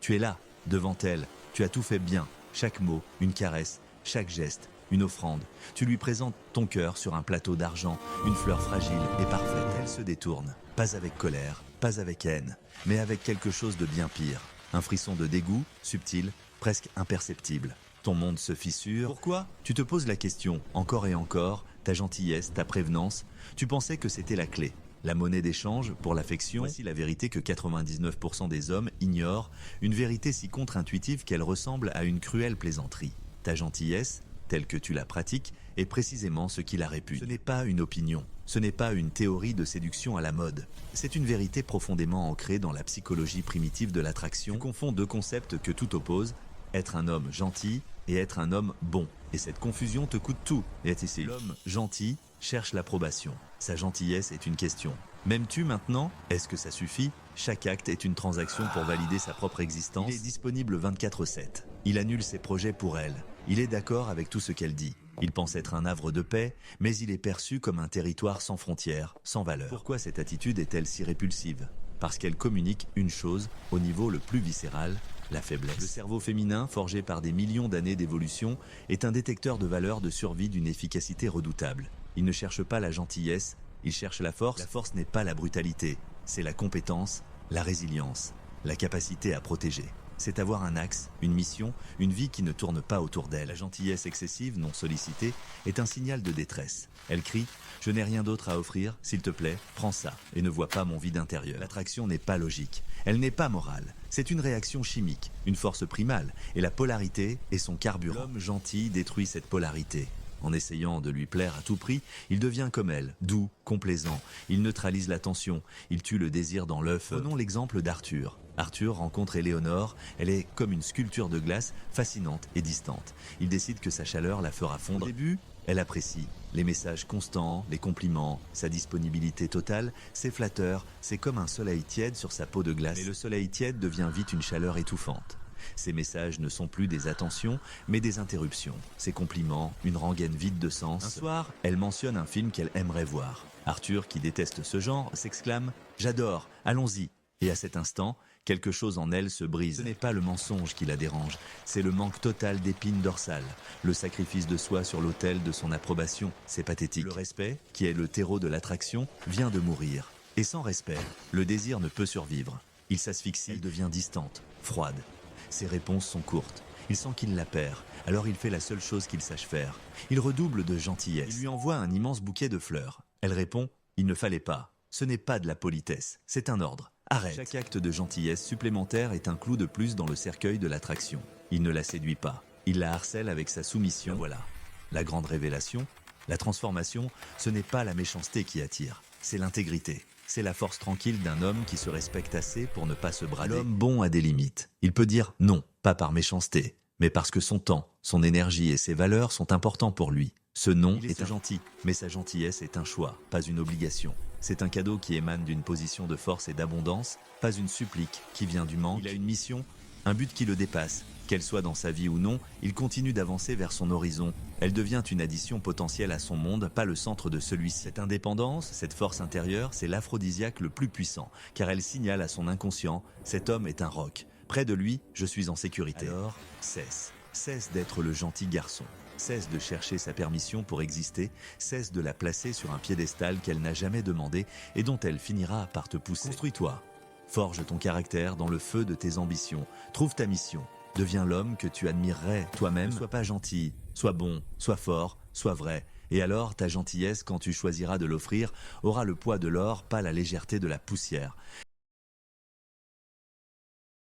Tu es là, devant elle, tu as tout fait bien, chaque mot, une caresse, chaque geste, une offrande. Tu lui présentes ton cœur sur un plateau d'argent, une fleur fragile et parfaite. Elle se détourne, pas avec colère, pas avec haine, mais avec quelque chose de bien pire. Un frisson de dégoût, subtil, presque imperceptible. Ton monde se fissure. Pourquoi? Tu te poses la question, encore et encore, ta gentillesse, ta prévenance. Tu pensais que c'était la clé. La monnaie d'échange pour l'affection. Voici la vérité que 99% des hommes ignorent, une vérité si contre-intuitive qu'elle ressemble à une cruelle plaisanterie. Ta gentillesse, telle que tu la pratiques, est précisément ce qui la répugne. Ce n'est pas une opinion, ce n'est pas une théorie de séduction à la mode. C'est une vérité profondément ancrée dans la psychologie primitive de l'attraction. Tu confonds deux concepts que tout oppose, être un homme gentil et être un homme bon. Et cette confusion te coûte tout. Et ici, l'homme gentil cherche l'approbation. Sa gentillesse est une question. M'aimes-tu maintenant? Est-ce que ça suffit? Chaque acte est une transaction pour valider sa propre existence. Il est disponible 24/7. Il annule ses projets pour elle. Il est d'accord avec tout ce qu'elle dit. Il pense être un havre de paix, mais il est perçu comme un territoire sans frontières, sans valeur. Pourquoi cette attitude est-elle si répulsive? Parce qu'elle communique une chose au niveau le plus viscéral, la faiblesse. Le cerveau féminin, forgé par des millions d'années d'évolution, est un détecteur de valeur de survie d'une efficacité redoutable. Il ne cherche pas la gentillesse, il cherche la force. La force n'est pas la brutalité, c'est la compétence, la résilience, la capacité à protéger. C'est avoir un axe, une mission, une vie qui ne tourne pas autour d'elle. La gentillesse excessive, non sollicitée, est un signal de détresse. Elle crie « Je n'ai rien d'autre à offrir, s'il te plaît, prends ça, et ne vois pas mon vide intérieur. » L'attraction n'est pas logique, elle n'est pas morale. C'est une réaction chimique, une force primale, et la polarité est son carburant. L'homme gentil détruit cette polarité. En essayant de lui plaire à tout prix, il devient comme elle, doux, complaisant. Il neutralise la tension, il tue le désir dans l'œuf. Prenons l'exemple d'Arthur. Arthur rencontre Éléonore, elle est comme une sculpture de glace, fascinante et distante. Il décide que sa chaleur la fera fondre. Au début, elle apprécie. Les messages constants, les compliments, sa disponibilité totale, c'est flatteur, c'est comme un soleil tiède sur sa peau de glace. Mais le soleil tiède devient vite une chaleur étouffante. Ces messages ne sont plus des attentions, mais des interruptions. Ces compliments, une rengaine vide de sens. Un soir, elle mentionne un film qu'elle aimerait voir. Arthur, qui déteste ce genre, s'exclame « J'adore, allons-y !» Et à cet instant, quelque chose en elle se brise. Ce n'est pas le mensonge qui la dérange, c'est le manque total d'épine dorsale. Le sacrifice de soi sur l'autel de son approbation, c'est pathétique. Le respect, qui est le terreau de l'attraction, vient de mourir. Et sans respect, le désir ne peut survivre. Il s'asphyxie, elle devient distante, froide. Ses réponses sont courtes. Il sent qu'il la perd, alors il fait la seule chose qu'il sache faire. Il redouble de gentillesse. Il lui envoie un immense bouquet de fleurs. Elle répond « Il ne fallait pas. Ce n'est pas de la politesse, c'est un ordre. Arrête !» Chaque acte de gentillesse supplémentaire est un clou de plus dans le cercueil de l'attraction. Il ne la séduit pas. Il la harcèle avec sa soumission. Voilà. La grande révélation, la transformation, ce n'est pas la méchanceté qui attire, c'est l'intégrité. C'est la force tranquille d'un homme qui se respecte assez pour ne pas se brader. L'homme bon a des limites. Il peut dire non, pas par méchanceté, mais parce que son temps, son énergie et ses valeurs sont importants pour lui. Ce non est gentil, mais sa gentillesse est un choix, pas une obligation. C'est un cadeau qui émane d'une position de force et d'abondance, pas une supplique qui vient du manque. Il a une mission, un but qui le dépasse. Qu'elle soit dans sa vie ou non, il continue d'avancer vers son horizon. Elle devient une addition potentielle à son monde, pas le centre de celui-ci. Cette indépendance, cette force intérieure, c'est l'aphrodisiaque le plus puissant, car elle signale à son inconscient « Cet homme est un roc. Près de lui, je suis en sécurité. » Alors, cesse d'être le gentil garçon. Cesse de chercher sa permission pour exister, cesse de la placer sur un piédestal qu'elle n'a jamais demandé et dont elle finira par te pousser. Construis-toi. Forge ton caractère dans le feu de tes ambitions. Trouve ta mission. Deviens l'homme que tu admirerais toi-même. Ne sois pas gentil, sois bon, sois fort, sois vrai. Et alors, ta gentillesse, quand tu choisiras de l'offrir, aura le poids de l'or, pas la légèreté de la poussière.